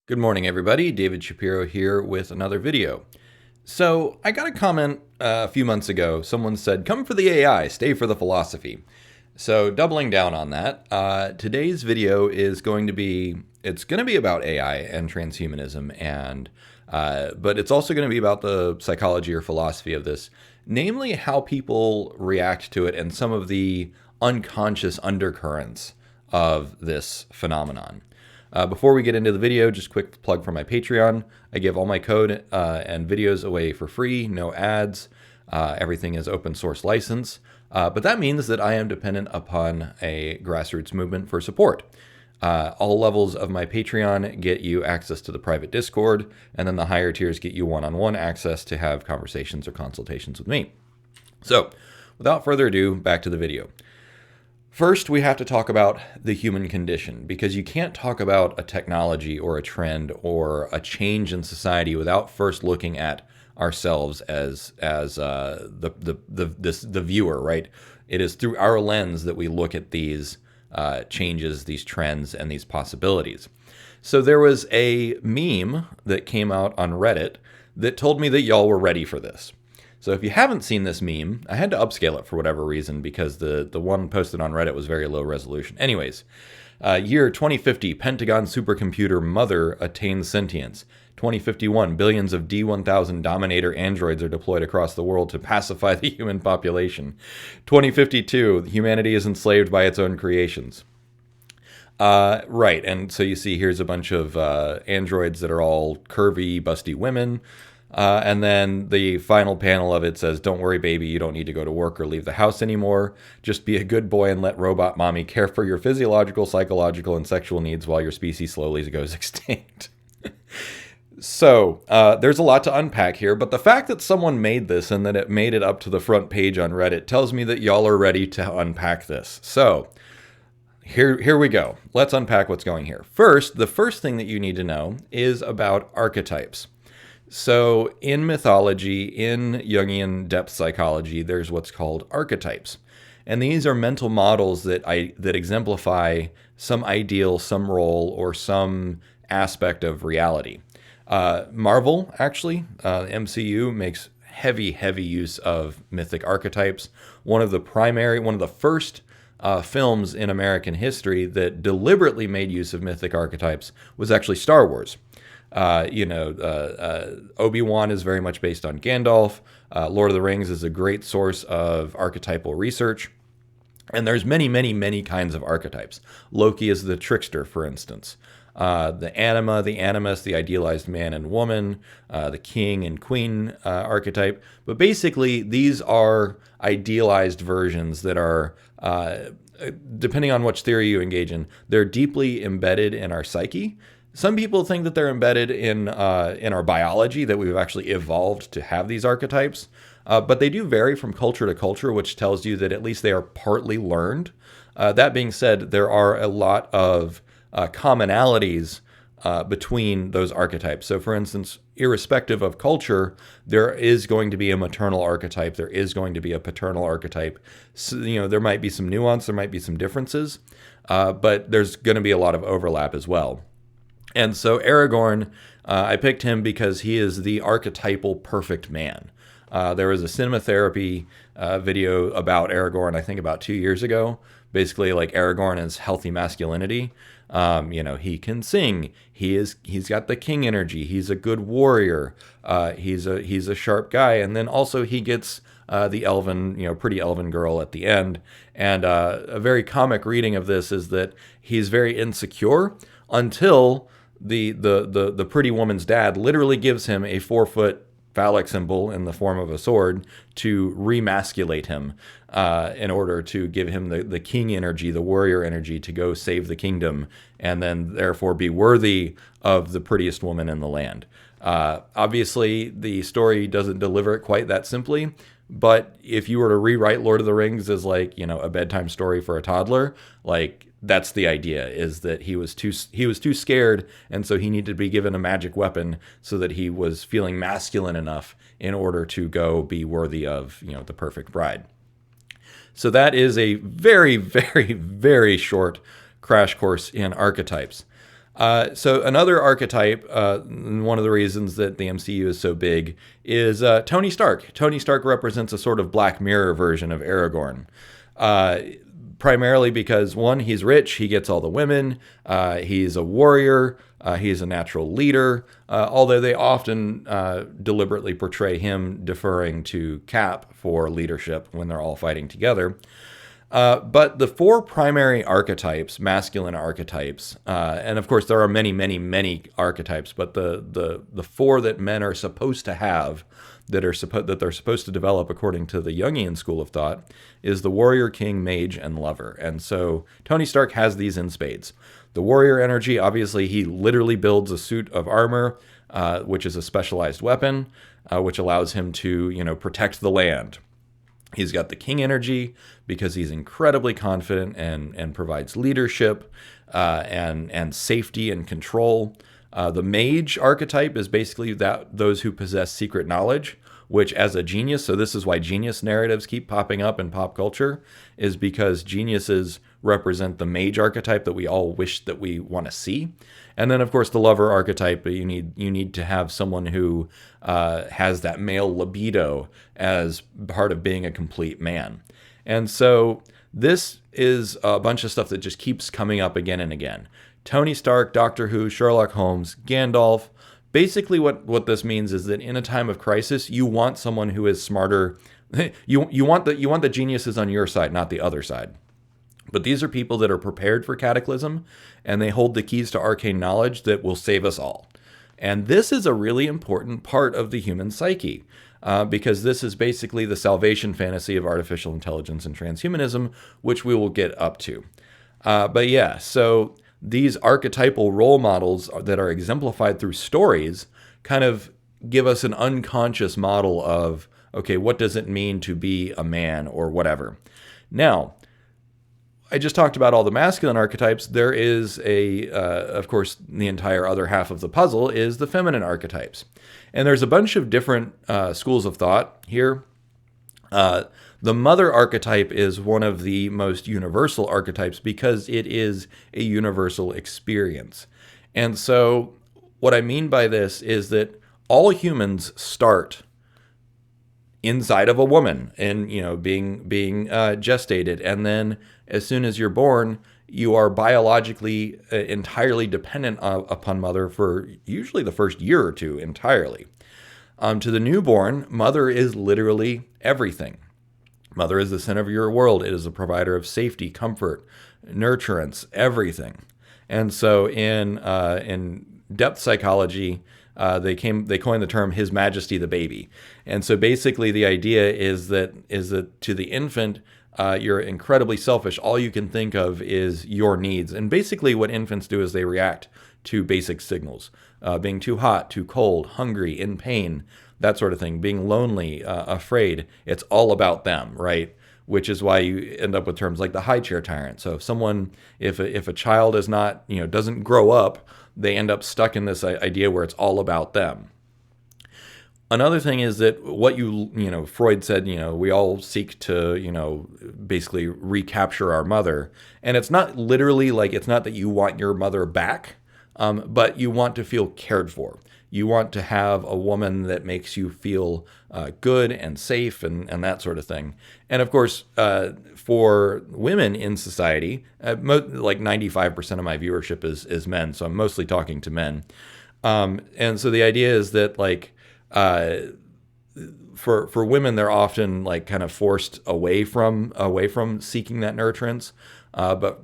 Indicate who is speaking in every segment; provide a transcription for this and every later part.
Speaker 1: Good morning, everybody. David Shapiro here with another video. So I got a comment a few months ago. Someone said, come for the AI, stay for the philosophy. So doubling down on that, today's video is going to be, it's going to be about AI and transhumanism, but it's also going to be about the psychology or philosophy of this, namely how people react to it and some of the unconscious undercurrents of this phenomenon. Before we get into the video, just quick plug for my Patreon. I give all my code and videos away for free, no ads. Everything is open source license. But that means that I am dependent upon a grassroots movement for support. All levels of my Patreon get you access to the private Discord, and then the higher tiers get you one-on-one access to have conversations or consultations with me. So, without further ado, back to the video. First, we have to talk about the human condition, because you can't talk about a technology or a trend or a change in society without first looking at ourselves as the viewer, right? It is through our lens that we look at these changes, these trends, and these possibilities. So there was a meme that came out on Reddit that told me that y'all were ready for this. So if you haven't seen this meme, I had to upscale it for whatever reason because the one posted on Reddit was very low resolution. Anyways, year 2050, Pentagon supercomputer Mother attains sentience. 2051, billions of D1000 Dominator androids are deployed across the world to pacify the human population. 2052, humanity is enslaved by its own creations. Right, and so you see here's a bunch of androids that are all curvy, busty women. And then the final panel of it says, don't worry, baby, you don't need to go to work or leave the house anymore. Just be a good boy and let robot mommy care for your physiological, psychological, and sexual needs while your species slowly goes extinct. So there's a lot to unpack here, but the fact that someone made this and that it made it up to the front page on Reddit tells me that y'all are ready to unpack this. So here we go. Let's unpack what's going here. First, the first thing that you need to know is about archetypes. So in mythology, in Jungian depth psychology, there's what's called archetypes. And these are mental models that exemplify some ideal, some role, or some aspect of reality. Marvel, actually, MCU makes heavy use of mythic archetypes. One of the first films in American history that deliberately made use of mythic archetypes was actually Star Wars. Obi-Wan is very much based on Gandalf. Lord of the Rings is a great source of archetypal research. And there's many kinds of archetypes. Loki is the trickster, for instance. The anima, the animus, the idealized man and woman, the king and queen archetype. But basically, these are idealized versions that are, depending on which theory you engage in, they're deeply embedded in our psyche. Some people think that they're embedded in our biology, that we've actually evolved to have these archetypes. But they do vary from culture to culture, which tells you that at least they are partly learned. That being said, there are a lot of commonalities between those archetypes. So for instance, irrespective of culture, there is going to be a maternal archetype. There is going to be a paternal archetype. So, there might be some nuance, there might be some differences, but there's going to be a lot of overlap as well. And so Aragorn, I picked him because he is the archetypal perfect man. There was a cinema therapy video about Aragorn, I think about 2 years ago. Basically, like Aragorn is healthy masculinity. He can sing. He's got the king energy. He's a good warrior. He's a sharp guy. And then also he gets the elven, pretty elven girl at the end. And a very comic reading of this is that he's very insecure until the pretty woman's dad literally gives him a 4-foot phallic symbol in the form of a sword to remasculate him in order to give him the king energy, the warrior energy to go save the kingdom and then therefore be worthy of the prettiest woman in the land. Obviously, the story doesn't deliver it quite that simply, but if you were to rewrite Lord of the Rings as a bedtime story for a toddler, that's the idea, is that he was too scared, and so he needed to be given a magic weapon so that he was feeling masculine enough in order to go be worthy of, the perfect bride. So that is a very short crash course in archetypes. So another archetype, one of the reasons that the MCU is so big, is Tony Stark. Tony Stark represents a sort of Black Mirror version of Aragorn. Primarily because, one, he's rich, he gets all the women, he's a warrior, he's a natural leader, although they often deliberately portray him deferring to Cap for leadership when they're all fighting together. But the four primary archetypes, masculine archetypes, and of course there are many, many, many archetypes, but the four that men are supposed to have that they're supposed to develop according to the Jungian school of thought is the warrior, king, mage, and lover. And so Tony Stark has these in spades. The warrior energy, obviously, he literally builds a suit of armor, which is a specialized weapon, which allows him to, protect the land. He's got the king energy because he's incredibly confident and provides leadership and safety and control. The mage archetype is basically those who possess secret knowledge, which as a genius, so this is why genius narratives keep popping up in pop culture, is because geniuses represent the mage archetype that we all wish that we want to see. And then, of course, the lover archetype, you need to have someone who has that male libido as part of being a complete man. And so this is a bunch of stuff that just keeps coming up again and again. Tony Stark, Doctor Who, Sherlock Holmes, Gandalf. Basically what this means is that in a time of crisis, you want someone who is smarter. You want the geniuses on your side, not the other side. But these are people that are prepared for cataclysm, and they hold the keys to arcane knowledge that will save us all. And this is a really important part of the human psyche, because this is basically the salvation fantasy of artificial intelligence and transhumanism, which we will get up to. But yeah, so these archetypal role models that are exemplified through stories kind of give us an unconscious model of, okay, what does it mean to be a man or whatever? Now, I just talked about all the masculine archetypes. There is of course, the entire other half of the puzzle is the feminine archetypes. And there's a bunch of different schools of thought here. The mother archetype is one of the most universal archetypes because it is a universal experience. And so what I mean by this is that all humans start inside of a woman and, being gestated. And then as soon as you're born, you are biologically entirely dependent upon mother for usually the first year or two entirely. To the newborn, mother is literally everything. Mother is the center of your world. It is a provider of safety, comfort, nurturance, everything. And so in depth psychology, they coined the term His Majesty the Baby. And so basically the idea is that to the infant, you're incredibly selfish. All you can think of is your needs. And basically what infants do is they react to basic signals. Being too hot, too cold, hungry, in pain, that sort of thing. Being lonely, afraid. It's all about them, right? Which is why you end up with terms like the high chair tyrant. So if a child is not, doesn't grow up, they end up stuck in this idea where it's all about them. Another thing is that Freud said, we all seek to, basically recapture our mother. And it's not literally it's not that you want your mother back, but you want to feel cared for. You want to have a woman that makes you feel good and safe and that sort of thing. And of course, for women in society, 95% of my viewership is men, so I'm mostly talking to men. And so the idea is that for women, they're often kind of forced away from seeking that nurturance. But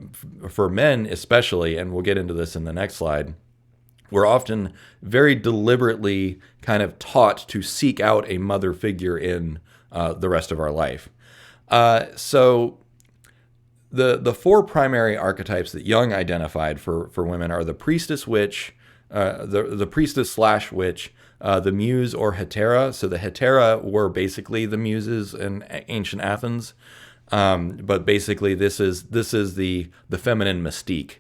Speaker 1: for men especially, and we'll get into this in the next slide, we're often very deliberately kind of taught to seek out a mother figure in the rest of our life. So the four primary archetypes that Jung identified for women are the priestess witch, the priestess / witch, the muse or hetera. So the hetera were basically the muses in ancient Athens. But basically this is the feminine mystique,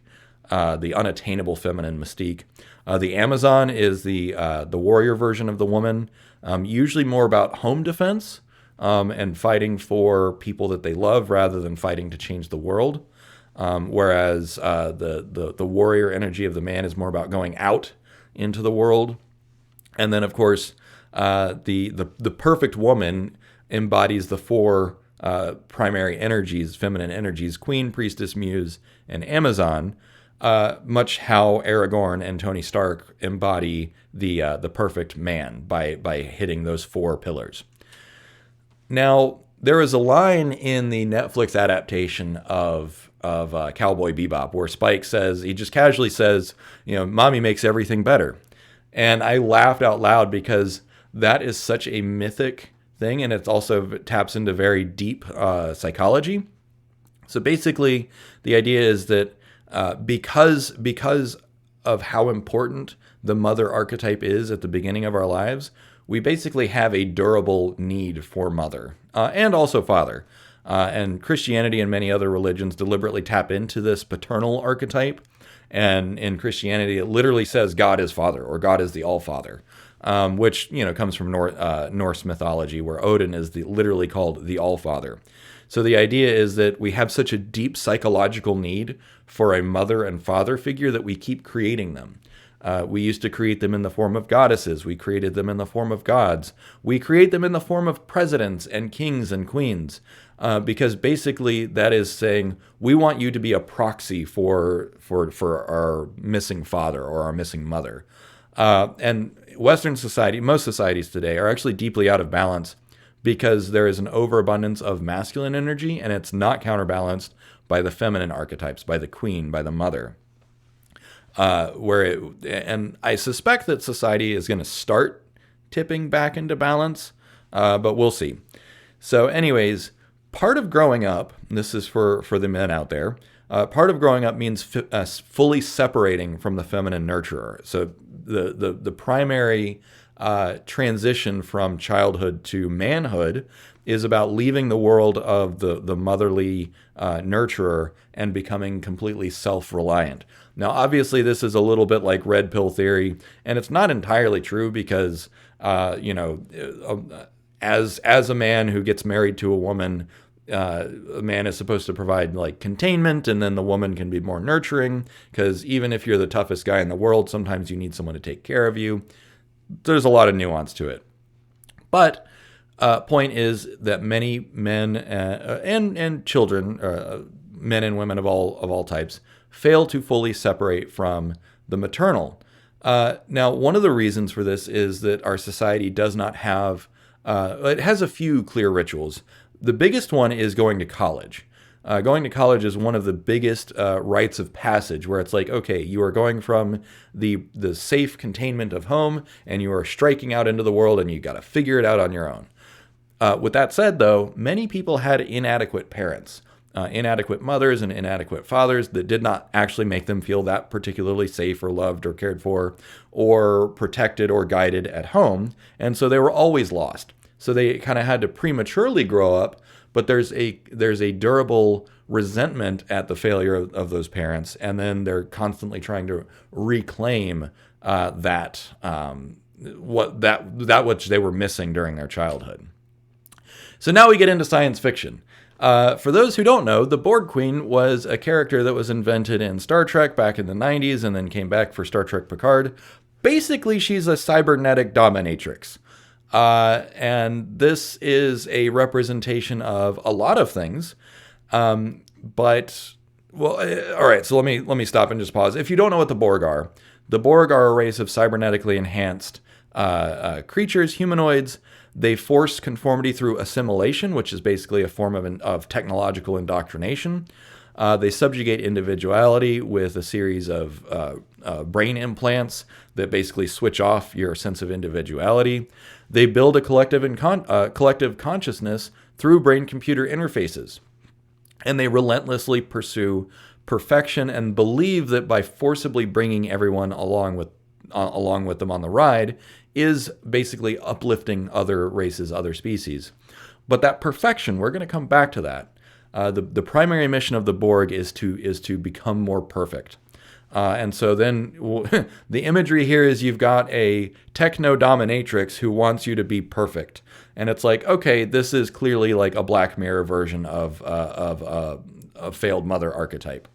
Speaker 1: the unattainable feminine mystique. The Amazon is the warrior version of the woman, usually more about home defense and fighting for people that they love rather than fighting to change the world. whereas the warrior energy of the man is more about going out into the world. And then, of course, the perfect woman embodies the four primary energies, feminine energies: Queen, Priestess, Muse, and Amazon. Much how Aragorn and Tony Stark embody the perfect man by hitting those four pillars. Now, there is a line in the Netflix adaptation of Cowboy Bebop where Spike says, he just casually says, "Mommy makes everything better." And I laughed out loud because that is such a mythic thing, and it also taps into very deep psychology. So basically, the idea is that because of how important the mother archetype is at the beginning of our lives, we basically have a durable need for mother and also father. And Christianity and many other religions deliberately tap into this paternal archetype. And in Christianity, it literally says God is Father, or God is the All-Father, which comes from Norse mythology, where Odin is literally called the All-Father. So the idea is that we have such a deep psychological need for a mother and father figure that we keep creating them. We used to create them in the form of goddesses. We created them in the form of gods. We create them in the form of presidents and kings and queens, because basically that is saying we want you to be a proxy for our missing father or our missing mother. And Western society, most societies today, are actually deeply out of balance because there is an overabundance of masculine energy, and it's not counterbalanced by the feminine archetypes, by the queen, by the mother. And I suspect that society is going to start tipping back into balance, but we'll see. So anyways, part of growing up, and this is for the men out there, part of growing up means fully separating from the feminine nurturer. So the primary transition from childhood to manhood is about leaving the world of the motherly nurturer and becoming completely self-reliant. Now, obviously, this is a little bit like red pill theory, and it's not entirely true because, as a man who gets married to a woman, a man is supposed to provide like containment, and then the woman can be more nurturing, because even if you're the toughest guy in the world, sometimes you need someone to take care of you. There's a lot of nuance to it. But point is that many men and children, men and women of all types, fail to fully separate from the maternal. Now, one of the reasons for this is that our society does not have, it has a few clear rituals. The biggest one is going to college. Going to college is one of the biggest rites of passage, where it's like, okay, you are going from the safe containment of home, and you are striking out into the world, and you got to figure it out on your own. With that said, though, many people had inadequate parents, inadequate mothers and inadequate fathers that did not actually make them feel that particularly safe or loved or cared for or protected or guided at home. And so they were always lost. So they kind of had to prematurely grow up, but there's a durable resentment at the failure of those parents, and then they're constantly trying to reclaim that which they were missing during their childhood. So now we get into science fiction. For those who don't know, the Borg Queen was a character that was invented in Star Trek back in the 90s and then came back for Star Trek Picard. Basically, she's a cybernetic dominatrix. And this is a representation of a lot of things. All right, so let me stop and just pause. If you don't know what the Borg are a race of cybernetically enhanced creatures, humanoids. They force conformity through assimilation, which is basically a form of technological indoctrination. They subjugate individuality with a series of brain implants that basically switch off your sense of individuality. They build a collective consciousness through brain-computer interfaces. And they relentlessly pursue perfection and believe that by forcibly bringing everyone along with them on the ride is basically uplifting other races, other species. But that perfection, we're going to come back to that. The primary mission of the Borg is to become more perfect. And so then the imagery here is you've got a techno dominatrix who wants you to be perfect. And it's like, okay, this is clearly like a Black Mirror version of a failed mother archetype.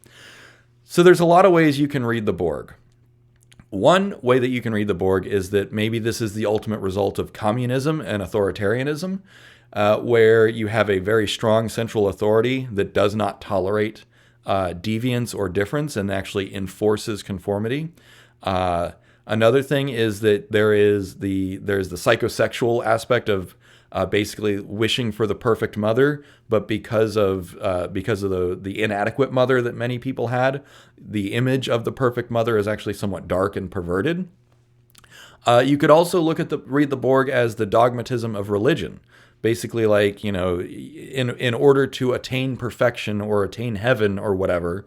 Speaker 1: So there's a lot of ways you can read the Borg. One way that you can read the Borg is that maybe this is the ultimate result of communism and authoritarianism, where you have a very strong central authority that does not tolerate deviance or difference and actually enforces conformity. Another thing is that there's the psychosexual aspect of basically wishing for the perfect mother, but because of the inadequate mother that many people had, the image of the perfect mother is actually somewhat dark and perverted. You could also read the Borg as the dogmatism of religion. Basically, like, in order to attain perfection or attain heaven or whatever,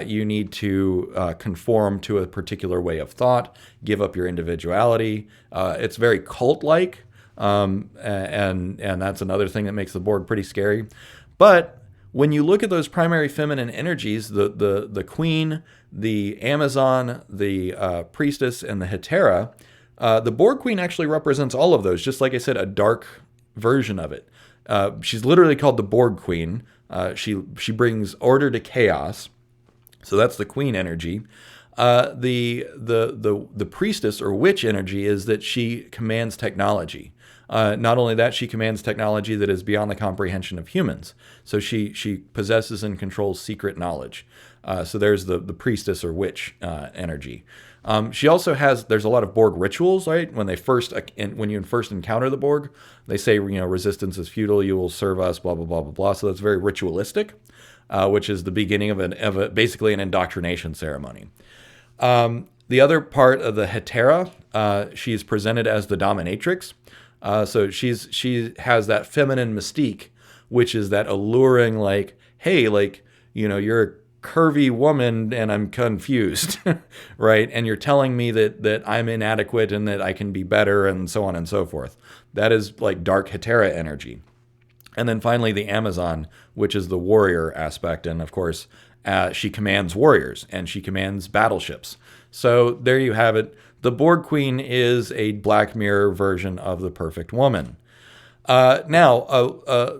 Speaker 1: you need to conform to a particular way of thought, give up your individuality. It's very cult-like, and that's another thing that makes the Borg pretty scary. But when you look at those primary feminine energies, the Queen, the Amazon, the Priestess, and the Hetera, the Borg Queen actually represents all of those, just like I said, a dark version of it. She's literally called the Borg Queen. She brings order to chaos. So that's the Queen energy. The Priestess or Witch energy is that she commands technology. Not only that, she commands technology that is beyond the comprehension of humans. So she possesses and controls secret knowledge. So there's the Priestess or Witch energy. She also there's a lot of Borg rituals, right? When you first encounter the Borg, they say, resistance is futile, you will serve us, blah, blah, blah, blah, blah. So that's very ritualistic, which is the beginning of basically an indoctrination ceremony. The other part of the Hetera, she's presented as the dominatrix. So she has that feminine mystique, which is that alluring, like, hey, like, you're a curvy woman and I'm confused, right? And you're telling me that I'm inadequate and that I can be better and so on and so forth. That is like dark Hetera energy. And then finally the Amazon, which is the warrior aspect. And of course, she commands warriors and she commands battleships. So there you have it. The Borg Queen is a Black Mirror version of the perfect woman. Now,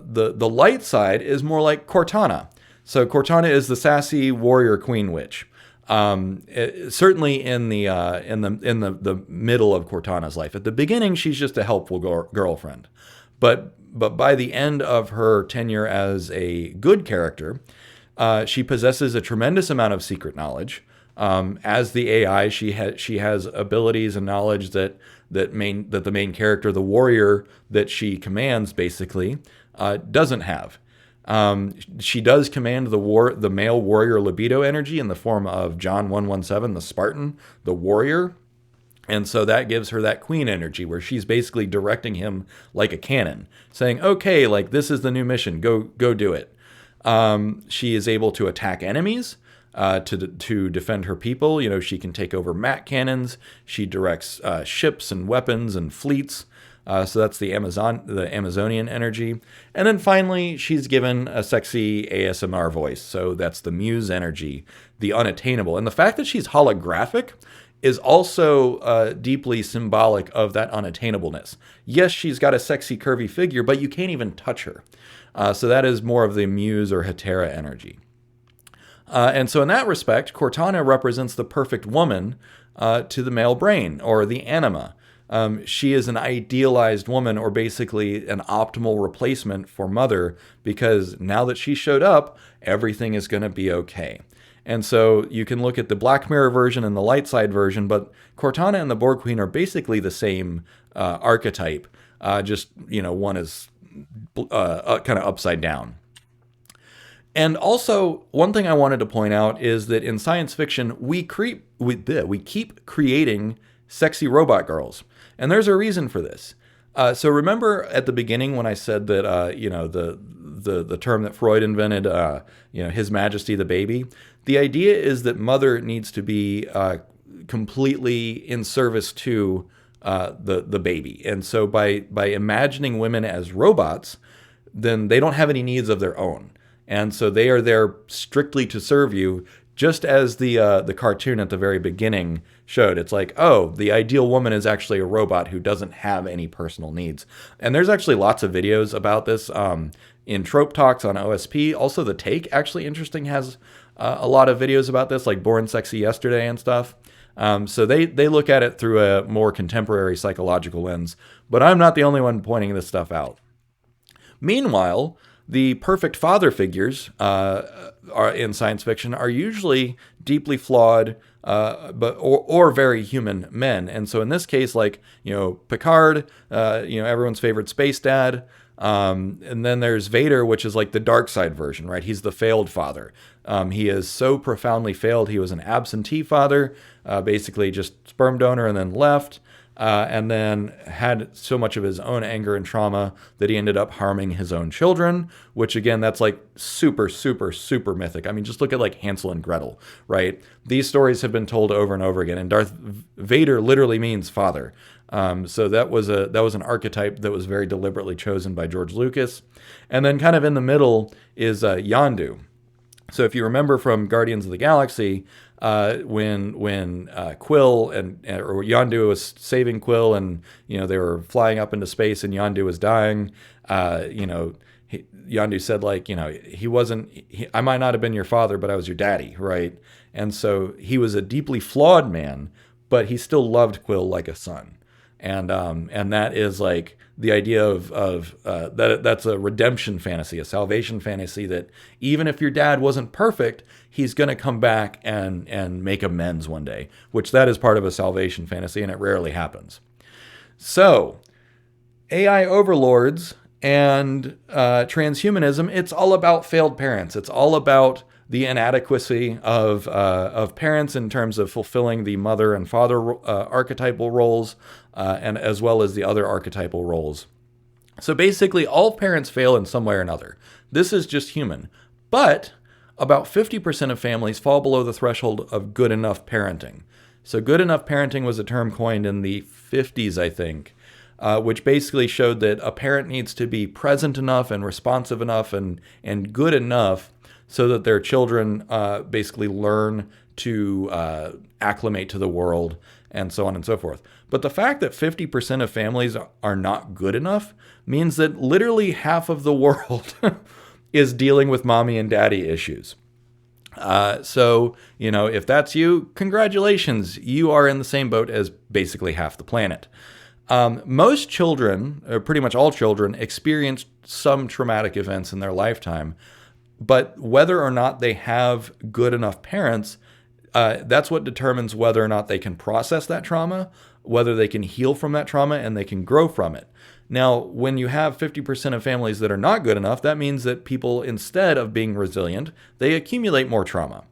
Speaker 1: the light side is more like Cortana. So Cortana is the sassy warrior queen witch. Certainly in the middle of Cortana's life. At the beginning, she's just a helpful girlfriend, but by the end of her tenure as a good character, she possesses a tremendous amount of secret knowledge. As the AI, she has abilities and knowledge that the main character, the warrior that she commands, basically doesn't have. She does command the male warrior libido energy in the form of John 117, the Spartan, the warrior. And so that gives her that queen energy where she's basically directing him like a cannon, saying, okay, like this is the new mission, go do it. She is able to attack enemies, to defend her people. She can take over MAC cannons. She directs ships and weapons and fleets. So that's the Amazonian energy. And then finally, she's given a sexy ASMR voice. So that's the muse energy, the unattainable. And the fact that she's holographic is also deeply symbolic of that unattainableness. Yes, she's got a sexy, curvy figure, but you can't even touch her. So that is more of the muse or Hetera energy. And so in that respect, Cortana represents the perfect woman to the male brain, or the anima. She is an idealized woman, or basically an optimal replacement for Mother, because now that she showed up, everything is going to be okay. And so you can look at the Black Mirror version and the light side version, but Cortana and the Borg Queen are basically the same archetype, just, one is kind of upside down. And also, one thing I wanted to point out is that in science fiction, we keep creating sexy robot girls. And there's a reason for this. So remember at the beginning when I said that, the term that Freud invented, His Majesty the baby? The idea is that Mother needs to be completely in service to the baby. And so by imagining women as robots, then they don't have any needs of their own. And so they are there strictly to serve you, just as the cartoon at the very beginning showed. It's like, oh, the ideal woman is actually a robot who doesn't have any personal needs. And there's actually lots of videos about this in Trope Talks on OSP. Also, The Take, actually interesting, has a lot of videos about this, like Born Sexy Yesterday and stuff. So they look at it through a more contemporary psychological lens. But I'm not the only one pointing this stuff out. Meanwhile, the perfect father figures are in science fiction are usually deeply flawed, or very human men. And so in this case, like, Picard, everyone's favorite space dad. And then there's Vader, which is like the dark side version, right? He's the failed father. He is so profoundly failed. He was an absentee father, basically just sperm donor and then left. And then had so much of his own anger and trauma that he ended up harming his own children, which again, that's like super, super, super mythic. I mean, just look at like Hansel and Gretel, right? These stories have been told over and over again, and Darth Vader literally means father. So that was an archetype that was very deliberately chosen by George Lucas. And then kind of in the middle is Yondu. So if you remember from Guardians of the Galaxy, when Quill or Yondu was saving Quill, and they were flying up into space, and Yondu was dying, Yondu said, like, I might not have been your father, but I was your daddy, right? And so he was a deeply flawed man, but he still loved Quill like a son. And that is like the idea of that's a redemption fantasy, a salvation fantasy, that even if your dad wasn't perfect, he's going to come back and make amends one day, which that is part of a salvation fantasy, and it rarely happens. So AI overlords and transhumanism, it's all about failed parents. It's all about the inadequacy of parents in terms of fulfilling the mother and father archetypal roles, and as well as the other archetypal roles. So basically, all parents fail in some way or another. This is just human. But about 50% of families fall below the threshold of good enough parenting. So good enough parenting was a term coined in the 50s, I think, which basically showed that a parent needs to be present enough and responsive enough and good enough so that their children basically learn to acclimate to the world, and so on and so forth. But the fact that 50% of families are not good enough means that literally half of the world is dealing with mommy and daddy issues. So, if that's you, congratulations. You are in the same boat as basically half the planet. Most children, or pretty much all children, experience some traumatic events in their lifetime. But whether or not they have good enough parents, that's what determines whether or not they can process that trauma, whether they can heal from that trauma, and they can grow from it. Now, when you have 50% of families that are not good enough, that means that people, instead of being resilient, they accumulate more trauma.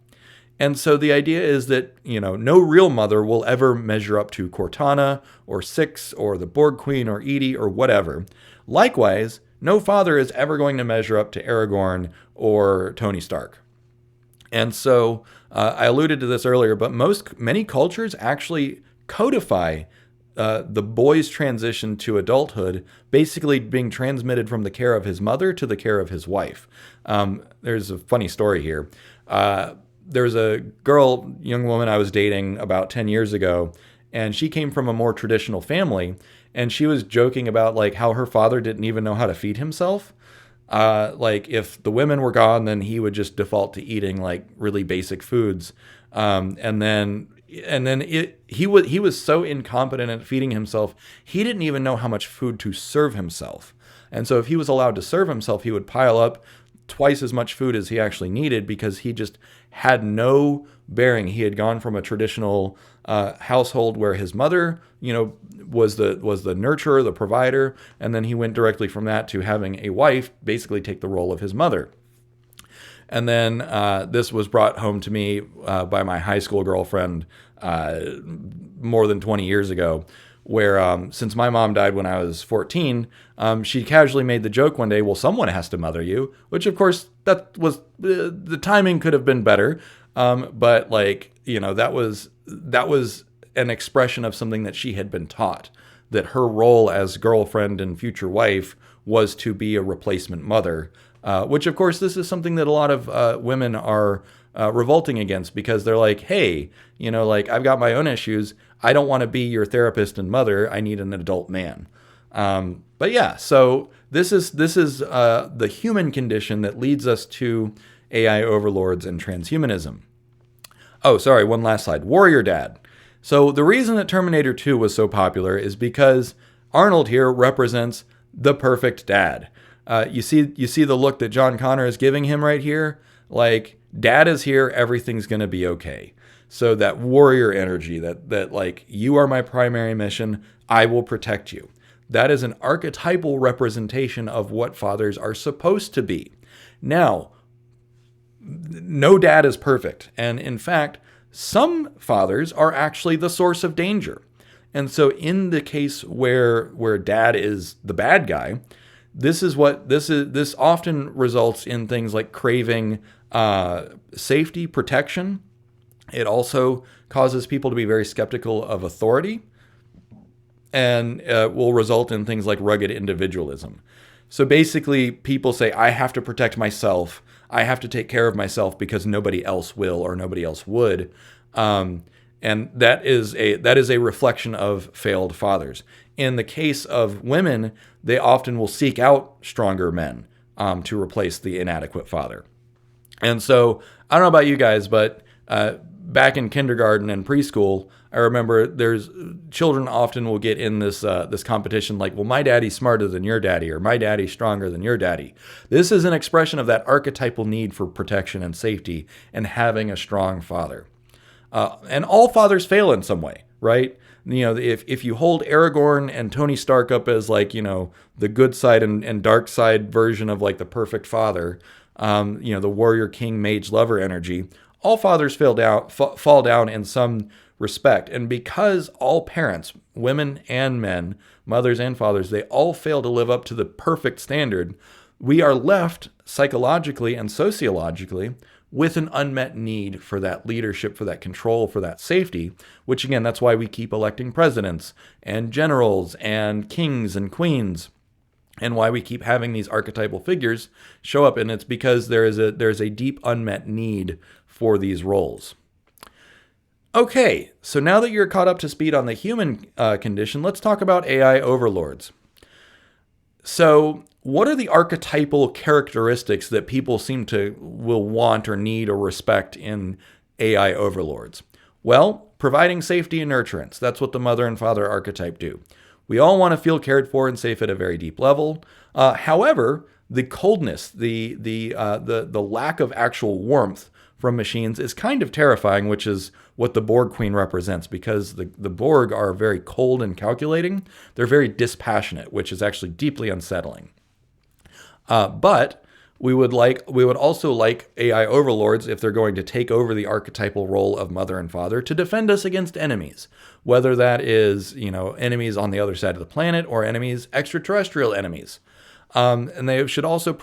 Speaker 1: And so the idea is that, no real mother will ever measure up to Cortana or Six or the Borg Queen or Edie or whatever. Likewise, no father is ever going to measure up to Aragorn or Tony Stark. And so I alluded to this earlier, but many cultures actually codify the boy's transition to adulthood, basically being transmitted from the care of his mother to the care of his wife. There's a funny story here. There's a young woman I was dating about 10 years ago, and she came from a more traditional family, and she was joking about like how her father didn't even know how to feed himself. Like if the women were gone, then he would just default to eating like really basic foods. And then he was so incompetent at feeding himself, he didn't even know how much food to serve himself. And so if he was allowed to serve himself, he would pile up twice as much food as he actually needed, because he just had no bearing. He had gone from a traditional household where his mother, was the nurturer, the provider, and then he went directly from that to having a wife basically take the role of his mother. And then this was brought home to me by my high school girlfriend more than 20 years ago, where since my mom died when I was 14, she casually made the joke one day, well, someone has to mother you, which of course that was, the timing could have been better. But like, that was an expression of something that she had been taught, that her role as girlfriend and future wife was to be a replacement mother, which of course this is something that a lot of women are revolting against, because they're like, hey, like, I've got my own issues. I don't want to be your therapist and mother. I need an adult man. But yeah, so this is the human condition that leads us to AI overlords and transhumanism. Oh, sorry, one last slide. Warrior Dad. So the reason that Terminator 2 was so popular is because Arnold here represents the perfect dad. You see the look that John Connor is giving him right here? Like, dad is here, everything's going to be okay. So that warrior energy, that like, you are my primary mission, I will protect you. That is an archetypal representation of what fathers are supposed to be. Now, no dad is perfect. And in fact, some fathers are actually the source of danger. And so in the case where dad is the bad guy, this often results in things like craving safety, protection. It also causes people to be very skeptical of authority, and will result in things like rugged individualism. So basically, people say, I have to protect myself. I have to take care of myself because nobody else will or nobody else would. And that is a reflection of failed fathers. In the case of women, they often will seek out stronger men to replace the inadequate father. And so, I don't know about you guys, but back in kindergarten and preschool, I remember children often will get in this competition like, well, my daddy's smarter than your daddy, or my daddy's stronger than your daddy. This is an expression of that archetypal need for protection and safety and having a strong father. And all fathers fail in some way, right? If you hold Aragorn and Tony Stark up as like, the good side and dark side version of like the perfect father, the warrior king mage lover energy, all fathers fall down in some respect. And because all parents, women and men, mothers and fathers, they all fail to live up to the perfect standard, we are left psychologically and sociologically with an unmet need for that leadership, for that control, for that safety, which again, that's why we keep electing presidents and generals and kings and queens, and why we keep having these archetypal figures show up. And it's because there's a deep unmet need for these roles. Okay, so now that you're caught up to speed on the human condition, let's talk about AI overlords. So what are the archetypal characteristics that people will want or need or respect in AI overlords? Well, providing safety and nurturance. That's what the mother and father archetype do. We all want to feel cared for and safe at a very deep level. However, the coldness, the lack of actual warmth from machines is kind of terrifying, which is what the Borg Queen represents, because the Borg are very cold and calculating. They're very dispassionate, which is actually deeply unsettling. But we would also like AI overlords, if they're going to take over the archetypal role of mother and father, to defend us against enemies, whether that is, enemies on the other side of the planet or extraterrestrial enemies. And they should also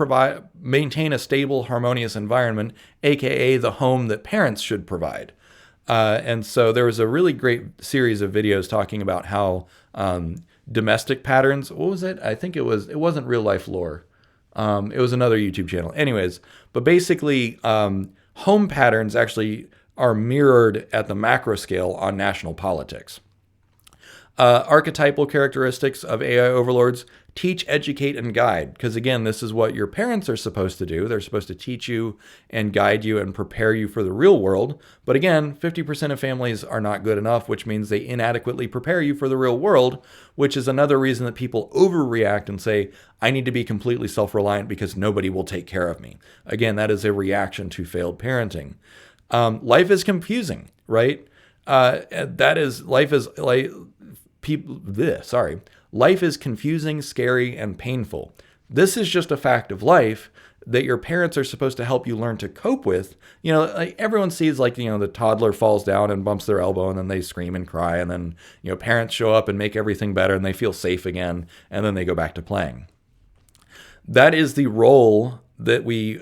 Speaker 1: maintain a stable, harmonious environment, aka the home that parents should provide. And so there was a really great series of videos talking about how domestic patterns. What was it? I think it wasn't Real Life Lore. It was another YouTube channel. Anyways, but basically, home patterns actually are mirrored at the macro scale on national politics. Archetypal characteristics of AI overlords: teach, educate, and guide. Because again, this is what your parents are supposed to do. They're supposed to teach you and guide you and prepare you for the real world. But again, 50% of families are not good enough, which means they inadequately prepare you for the real world, which is another reason that people overreact and say, I need to be completely self-reliant because nobody will take care of me. Again, that is a reaction to failed parenting. Life is confusing, right? Life is confusing, scary, and painful. This is just a fact of life that your parents are supposed to help you learn to cope with. Like everyone sees, the toddler falls down and bumps their elbow and then they scream and cry, and then, parents show up and make everything better and they feel safe again, and then they go back to playing. That is the role that we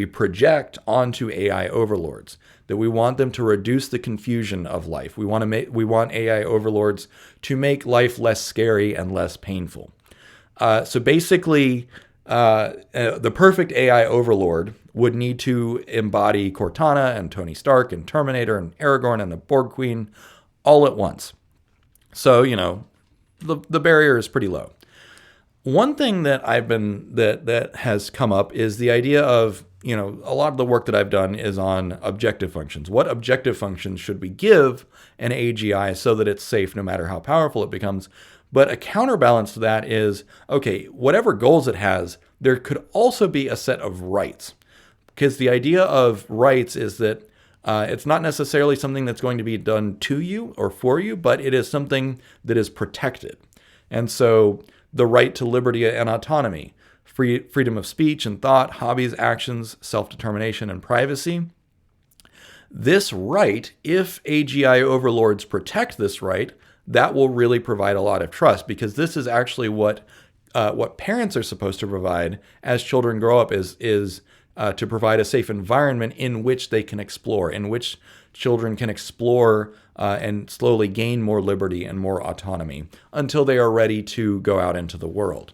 Speaker 1: project onto AI overlords, that we want them to reduce the confusion of life. We want AI overlords to make life less scary and less painful. So basically, the perfect AI overlord would need to embody Cortana and Tony Stark and Terminator and Aragorn and the Borg Queen all at once. So, the barrier is pretty low. One thing that that has come up is the idea of, a lot of the work that I've done is on objective functions. What objective functions should we give an AGI so that it's safe no matter how powerful it becomes? But a counterbalance to that is, okay, whatever goals it has, there could also be a set of rights. Because the idea of rights is that it's not necessarily something that's going to be done to you or for you, but it is something that is protected. And so the right to liberty and autonomy, freedom of speech and thought, hobbies, actions, self-determination, and privacy. This right, if AGI overlords protect this right, that will really provide a lot of trust, because this is actually what parents are supposed to provide as children grow up, is to provide a safe environment in which they can explore, in which children can explore and slowly gain more liberty and more autonomy until they are ready to go out into the world.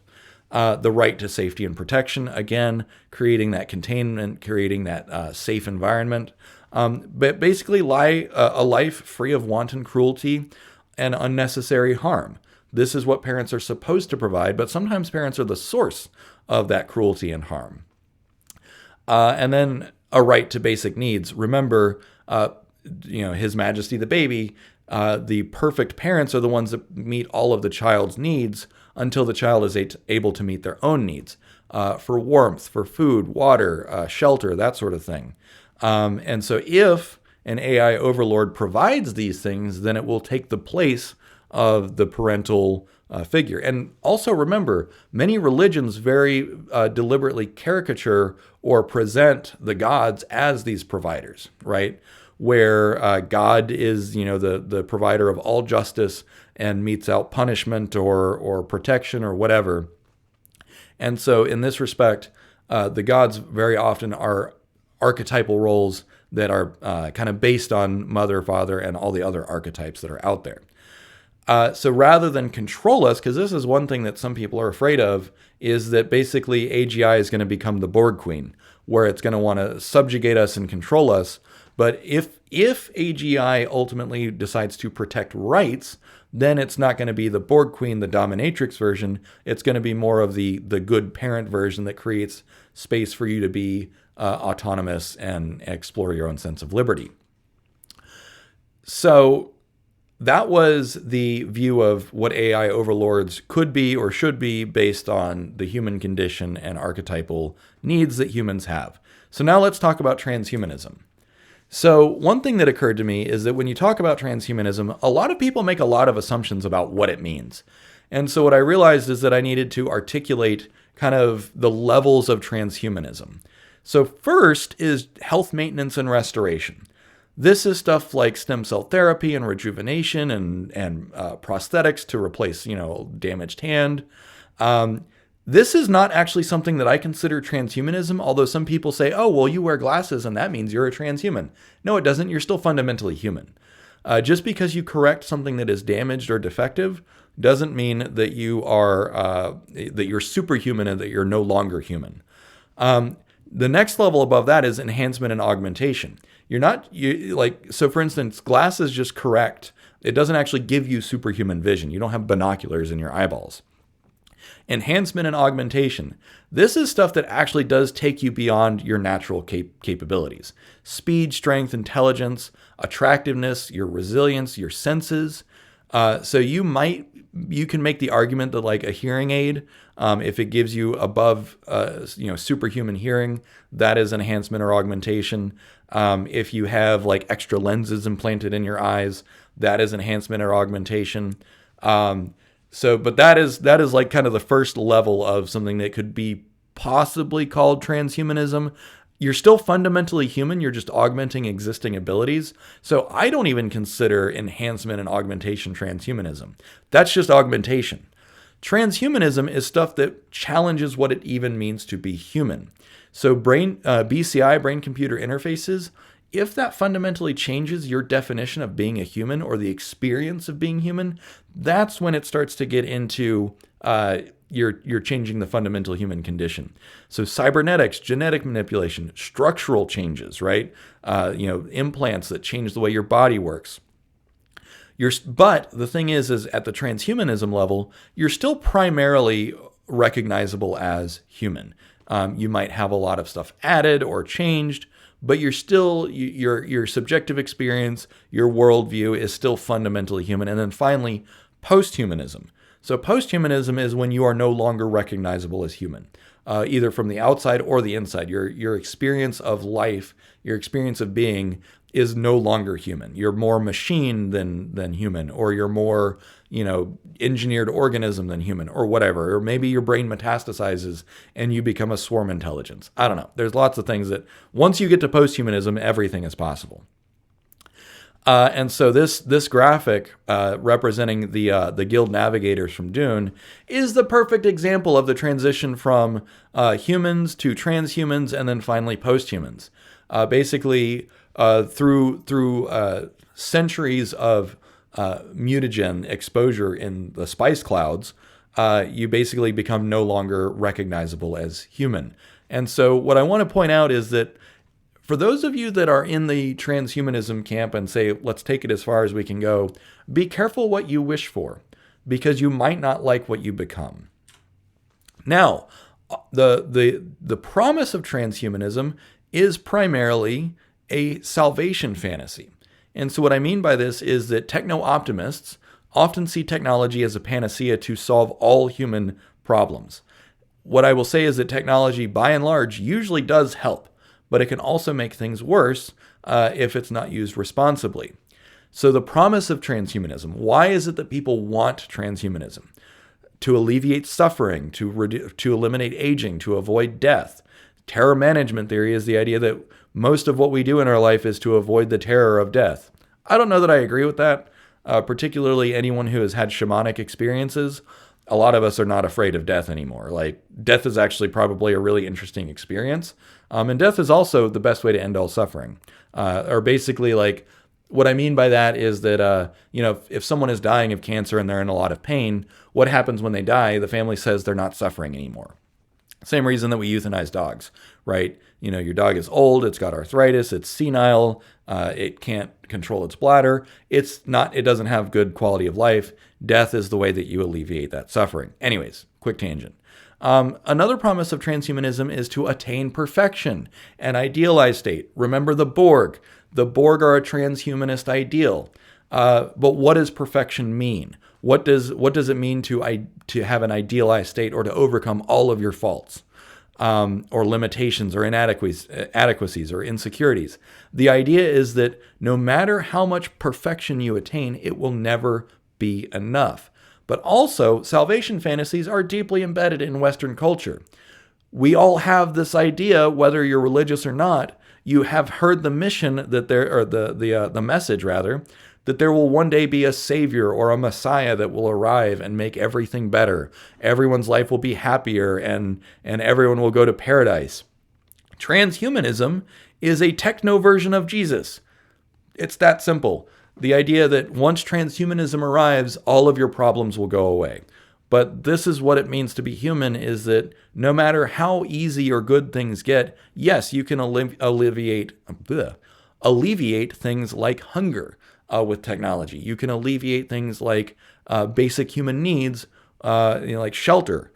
Speaker 1: The right to safety and protection, again, creating that containment, creating that safe environment, but basically a life free of wanton cruelty and unnecessary harm. This is what parents are supposed to provide, but sometimes parents are the source of that cruelty and harm. And then a right to basic needs. Remember, His Majesty the baby, the perfect parents are the ones that meet all of the child's needs until the child is able to meet their own needs, for warmth, for food, water, shelter, that sort of thing. And so if an AI overlord provides these things, then it will take the place of the parental figure. And also remember, many religions very deliberately caricature or present the gods as these providers, right? Where God is, the provider of all justice and metes out punishment or protection or whatever. And so in this respect, the gods very often are archetypal roles that are kind of based on mother, father, and all the other archetypes that are out there. So rather than control us, because this is one thing that some people are afraid of, is that basically AGI is going to become the Borg Queen, where it's going to want to subjugate us and control us. But if AGI ultimately decides to protect rights, then it's not going to be the Borg Queen, the dominatrix version. It's going to be more of the good parent version that creates space for you to be autonomous and explore your own sense of liberty. So that was the view of what AI overlords could be or should be based on the human condition and archetypal needs that humans have. So now let's talk about transhumanism. So one thing that occurred to me is that when you talk about transhumanism, a lot of people make a lot of assumptions about what it means. And so what I realized is that I needed to articulate kind of the levels of transhumanism. So first is health maintenance and restoration. This is stuff like stem cell therapy and rejuvenation and prosthetics to replace, damaged hand. This is not actually something that I consider transhumanism, although some people say, oh, well, you wear glasses and that means you're a transhuman. No, it doesn't. You're still fundamentally human. Just because you correct something that is damaged or defective doesn't mean that you are that you're superhuman and that you're no longer human. The next level above that is enhancement and augmentation. So for instance, glasses just correct. It doesn't actually give you superhuman vision. You don't have binoculars in your eyeballs. Enhancement and augmentation. This is stuff that actually does take you beyond your natural capabilities. Speed, strength, intelligence, attractiveness, your resilience, your senses. So you can make the argument that like a hearing aid, if it gives you above, superhuman hearing, that is enhancement or augmentation. If you have like extra lenses implanted in your eyes, that is enhancement or augmentation. But that is like kind of the first level of something that could be possibly called transhumanism. You're still fundamentally human. You're just augmenting existing abilities. So I don't even consider enhancement and augmentation transhumanism. That's just augmentation. Transhumanism is stuff that challenges what it even means to be human. So BCI, brain-computer interfaces, if that fundamentally changes your definition of being a human or the experience of being human, that's when it starts to get into you're changing the fundamental human condition. So cybernetics, genetic manipulation, structural changes, right? Implants that change the way your body works. But the thing is at the transhumanism level, you're still primarily recognizable as human. You might have a lot of stuff added or changed, but you're still, your subjective experience, your worldview is still fundamentally human. And then finally, posthumanism. So posthumanism is when you are no longer recognizable as human, either from the outside or the inside. Your experience of life, your experience of being is no longer human. You're more machine than human, or you're more, engineered organism than human, or whatever. Or maybe your brain metastasizes and you become a swarm intelligence. I don't know. There's lots of things that once you get to posthumanism, everything is possible. And so this graphic representing the guild navigators from Dune is the perfect example of the transition from humans to transhumans and then finally posthumans. Basically, through centuries of mutagen exposure in the spice clouds, you basically become no longer recognizable as human. And so what I want to point out is that for those of you that are in the transhumanism camp and say, let's take it as far as we can go, be careful what you wish for, because you might not like what you become. Now, the promise of transhumanism is primarily a salvation fantasy. And so what I mean by this is that techno-optimists often see technology as a panacea to solve all human problems. What I will say is that technology, by and large, usually does help, but it can also make things worse if it's not used responsibly. So the promise of transhumanism, why is it that people want transhumanism? To alleviate suffering, to eliminate aging, to avoid death. Terror management theory is the idea that most of what we do in our life is to avoid the terror of death. I don't know that I agree with that, particularly anyone who has had shamanic experiences. A lot of us are not afraid of death anymore. Like, death is actually probably a really interesting experience. And death is also the best way to end all suffering. Or basically, like, what I mean by that is that, if someone is dying of cancer and they're in a lot of pain, what happens when they die? The family says they're not suffering anymore. Same reason that we euthanize dogs, right? Your dog is old, it's got arthritis, it's senile, it can't control its bladder. It doesn't have good quality of life. Death is the way that you alleviate that suffering. Anyways, quick tangent. Another promise of transhumanism is to attain perfection, an idealized state. Remember the Borg. The Borg are a transhumanist ideal. But what does perfection mean? What does it mean to have an idealized state or to overcome all of your faults, or limitations or inadequacies or insecurities? The idea is that no matter how much perfection you attain, it will never be enough. But also, salvation fantasies are deeply embedded in Western culture. We all have this idea, whether you're religious or not. You have heard the mission that the message rather, that there will one day be a savior or a messiah that will arrive and make everything better. Everyone's life will be happier and everyone will go to paradise. Transhumanism is a techno version of Jesus. It's that simple. The idea that once transhumanism arrives, all of your problems will go away. But this is what it means to be human, is that no matter how easy or good things get, yes, you can alleviate things like hunger with technology. You can alleviate things like basic human needs, like shelter,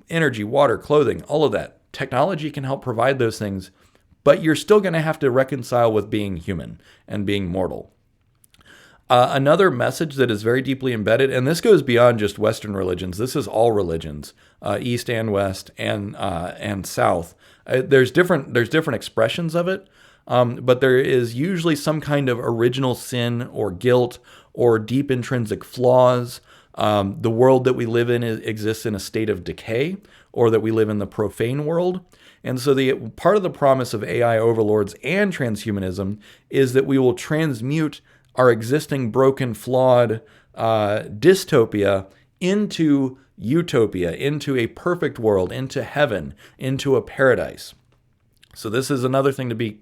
Speaker 1: energy, water, clothing, all of that. Technology can help provide those things, but you're still going to have to reconcile with being human and being mortal. Another message that is very deeply embedded, and this goes beyond just Western religions. This is all religions, East and West and South. There's different expressions of it, but there is usually some kind of original sin or guilt or deep intrinsic flaws. The world that we live in exists in a state of decay, or that we live in the profane world. And so the part of the promise of AI overlords and transhumanism is that we will transmute our existing broken, flawed dystopia into utopia, into a perfect world, into heaven, into a paradise. So this is another thing to be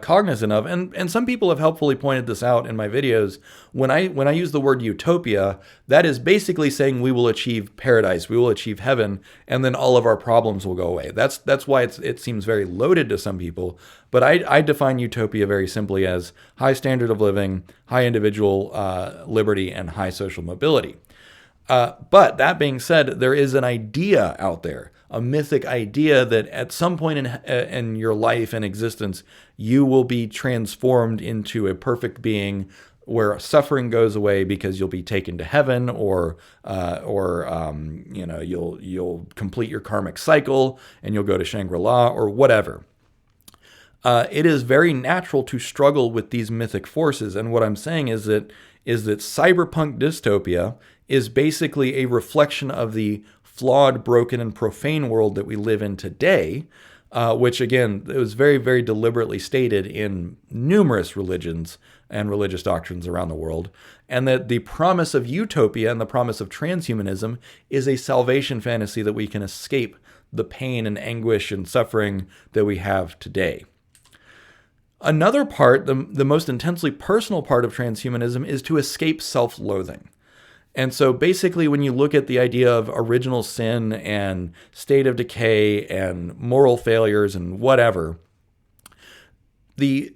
Speaker 1: cognizant of, and some people have helpfully pointed this out in my videos. When I use the word utopia, that is basically saying we will achieve paradise, we will achieve heaven, and then all of our problems will go away. That's why it seems very loaded to some people. But I define utopia very simply as high standard of living, high individual liberty, and high social mobility. But that being said, there is an idea out there, a mythic idea that at some point in your life and existence, you will be transformed into a perfect being where suffering goes away because you'll be taken to heaven, or you'll complete your karmic cycle and you'll go to Shangri-La or whatever. It is very natural to struggle with these mythic forces, and what I'm saying is that cyberpunk dystopia is basically a reflection of the flawed, broken, and profane world that we live in today, which, again, it was very, very deliberately stated in numerous religions and religious doctrines around the world, and that the promise of utopia and the promise of transhumanism is a salvation fantasy that we can escape the pain and anguish and suffering that we have today. Another part, the most intensely personal part of transhumanism, is to escape self-loathing. And so basically, when you look at the idea of original sin and state of decay and moral failures and whatever, the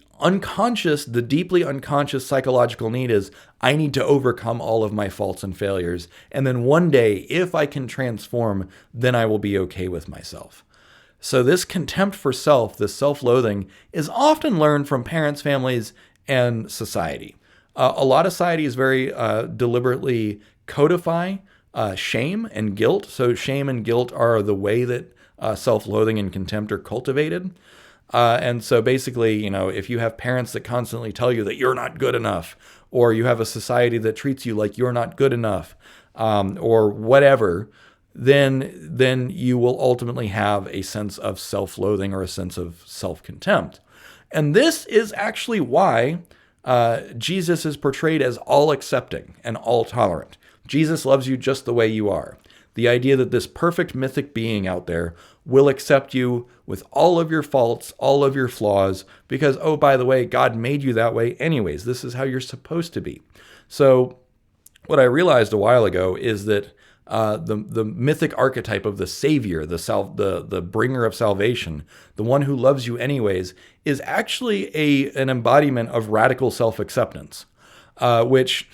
Speaker 1: deeply unconscious psychological need is, I need to overcome all of my faults and failures. And then one day, if I can transform, then I will be okay with myself. So this contempt for self, this self-loathing, is often learned from parents, families, and society. A lot of societies very deliberately codify shame and guilt. So shame and guilt are the way that self-loathing and contempt are cultivated. And so basically, if you have parents that constantly tell you that you're not good enough, or you have a society that treats you like you're not good enough, or whatever, then you will ultimately have a sense of self-loathing or a sense of self-contempt. And this is actually why Jesus is portrayed as all-accepting and all-tolerant. Jesus loves you just the way you are. The idea that this perfect mythic being out there will accept you with all of your faults, all of your flaws, because, oh, by the way, God made you that way anyways. This is how you're supposed to be. So what I realized a while ago is that the mythic archetype of the savior, the bringer of salvation, the one who loves you anyways, is actually an embodiment of radical self-acceptance, which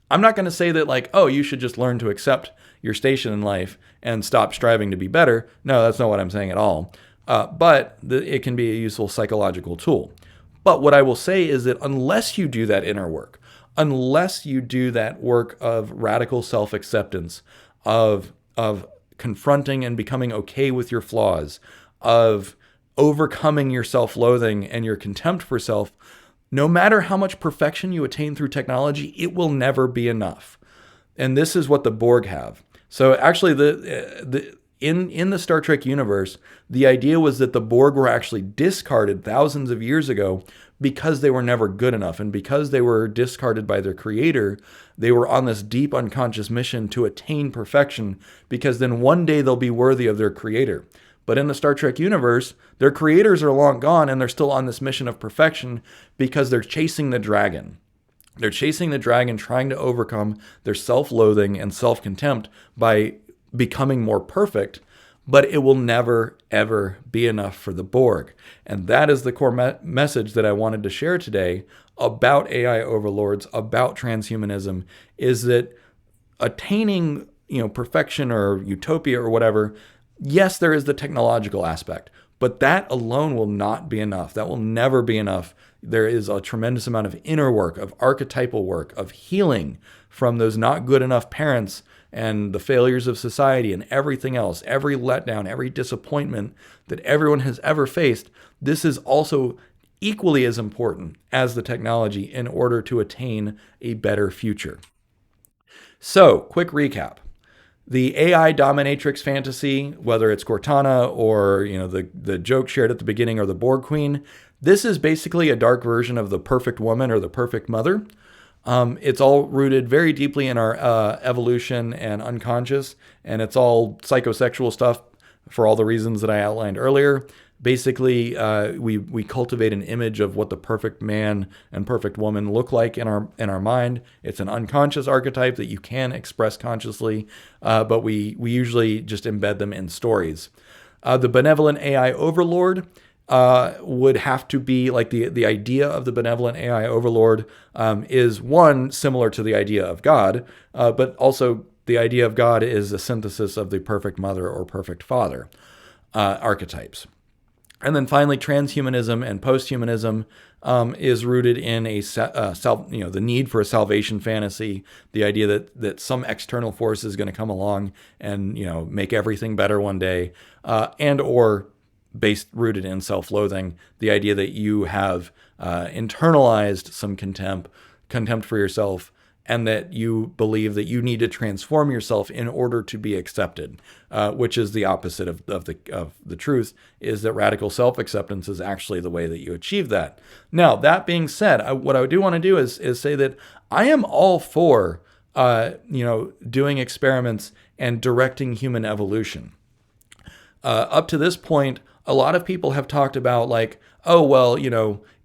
Speaker 1: I'm not going to say that like, oh, you should just learn to accept your station in life and stop striving to be better. No, that's not what I'm saying at all. But it can be a useful psychological tool. But what I will say is that unless you do that inner work, unless you do that work of radical self-acceptance, of confronting and becoming okay with your flaws, of overcoming your self-loathing and your contempt for self, no matter how much perfection you attain through technology, it will never be enough. And this is what the Borg have. So actually, in the Star Trek universe, the idea was that the Borg were actually discarded thousands of years ago because they were never good enough. And because they were discarded by their creator, they were on this deep unconscious mission to attain perfection, because then one day they'll be worthy of their creator. But in the Star Trek universe, their creators are long gone and they're still on this mission of perfection because they're chasing the dragon. They're chasing the dragon, trying to overcome their self-loathing and self-contempt by becoming more perfect, but it will never, ever be enough for the Borg. And that is the core message that I wanted to share today about AI overlords, about transhumanism, is that attaining, perfection or utopia or whatever, yes, there is the technological aspect, but that alone will not be enough. That will never be enough. There is a tremendous amount of inner work, of archetypal work, of healing from those not good enough parents and the failures of society and everything else, every letdown, every disappointment that everyone has ever faced. This is also equally as important as the technology in order to attain a better future. So, quick recap. The AI dominatrix fantasy, whether it's Cortana or the joke shared at the beginning or the Borg Queen, this is basically a dark version of the perfect woman or the perfect mother. It's all rooted very deeply in our evolution and unconscious, and it's all psychosexual stuff for all the reasons that I outlined earlier. Basically, we cultivate an image of what the perfect man and perfect woman look like in our mind. It's an unconscious archetype that you can express consciously, but we usually just embed them in stories. The benevolent AI overlord would have to be like the idea of the benevolent AI overlord is one similar to the idea of God, but also the idea of God is a synthesis of the perfect mother or perfect father archetypes. And then finally, transhumanism and posthumanism is rooted in the need for a salvation fantasy, the idea that some external force is going to come along and make everything better one day, and or rooted in self-loathing, the idea that you have internalized some contempt for yourself, and that you believe that you need to transform yourself in order to be accepted, which is the opposite of the truth, is that radical self-acceptance is actually the way that you achieve that. Now, that being said, what I do want to do is say that I am all for doing experiments and directing human evolution. Up to this point, a lot of people have talked about like, oh, well,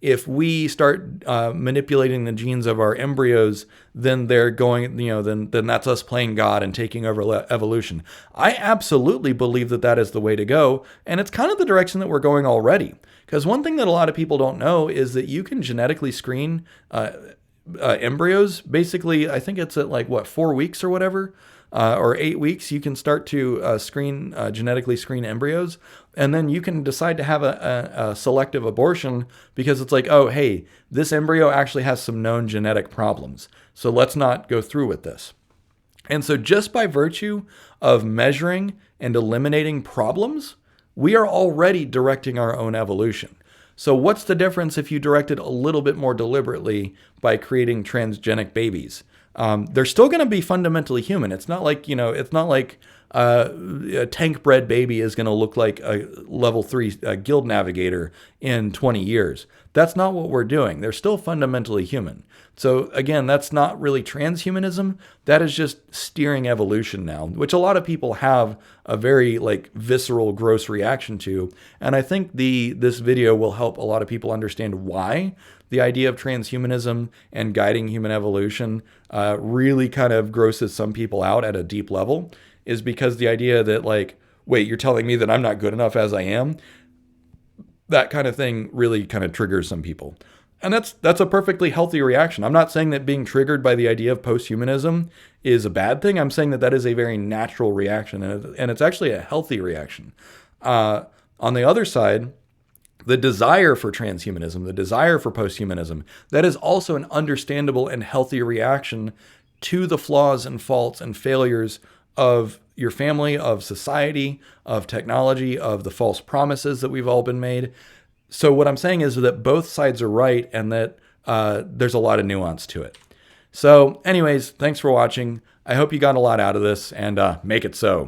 Speaker 1: if we start manipulating the genes of our embryos, then they're going, then that's us playing God and taking over evolution. I absolutely believe that is the way to go. And it's kind of the direction that we're going already. Because one thing that a lot of people don't know is that you can genetically screen embryos. Basically, I think it's at 4 weeks or whatever. Or 8 weeks, you can start to genetically screen embryos, and then you can decide to have a selective abortion because it's like, oh, hey, this embryo actually has some known genetic problems, so let's not go through with this. And so just by virtue of measuring and eliminating problems, we are already directing our own evolution. So what's the difference if you direct it a little bit more deliberately by creating transgenic babies? They're still going to be fundamentally human. It's not like, a tank-bred baby is going to look like a level 3 guild navigator in 20 years. That's not what we're doing. They're still fundamentally human. So again, that's not really transhumanism. That is just steering evolution now, which a lot of people have a very visceral, gross reaction to. And I think this video will help a lot of people understand why the idea of transhumanism and guiding human evolution really kind of grosses some people out at a deep level, is because the idea that wait, you're telling me that I'm not good enough as I am? That kind of thing really kind of triggers some people. And that's a perfectly healthy reaction. I'm not saying that being triggered by the idea of posthumanism is a bad thing. I'm saying that is a very natural reaction, and it's actually a healthy reaction. On the other side, the desire for transhumanism, the desire for posthumanism, that is also an understandable and healthy reaction to the flaws and faults and failures of your family, of society, of technology, of the false promises that we've all been made. So what I'm saying is that both sides are right, and that there's a lot of nuance to it. So anyways, thanks for watching. I hope you got a lot out of this, and make it so.